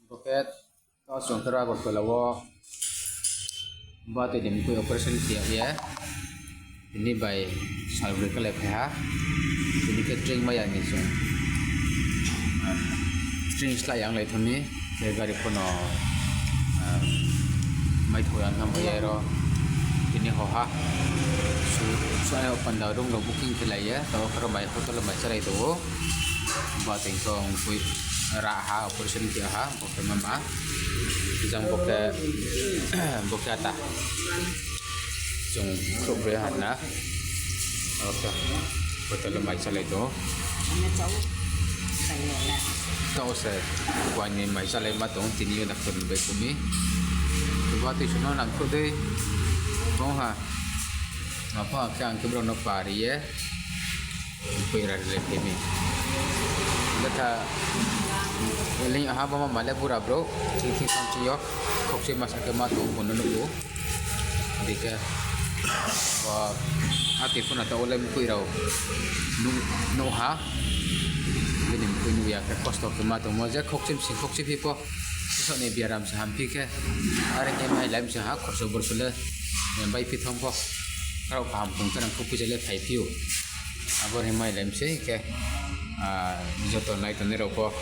Buket to song kara got lawo ba te dim ko operation tia ya ini by salve kale pha ini ke string ma yang ni so string sla yang lai thami ke gari pono mai thoyan nam ya ro ini ho ha su ay open da dong lo booking kelai ya to kara bai hotel mai sarai to ba teng song pui raha operation tia ha boke mama jang boke ta jong khop re han na oke hotel mai sarai to tao se quan ni mai sarai ma tong tini na kon be kumi ba ti suno nang ko de ko ha apa kang ke bro no pari ye pui ra le kemi kata ini aha mama male pura bro kiki samci yok kokse masa ke matu kono nugo dika wa ati pun atau oleh mukui rau no ha ini mukui nu ya ke kosto ke matu moja kokse pipo so ne biaram sahampi ke are ke mai lam sa ha korso borsule bai pithom po kau paham pun kan aku jale khai piu abor mai lam se ke joto nai to nero po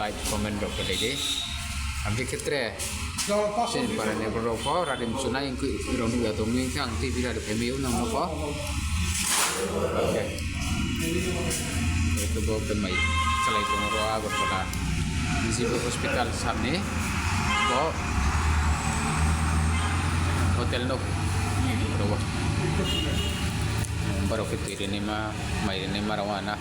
like comment dok lagi ambil ketre sen para ne bro po radim sunai ku ironu ya to mi kang ti bira de pemiu nang po oke itu bo ke mai salai to ro agor pada di hospital samne po hotel no bro baru fitur ini mah mai ini marawana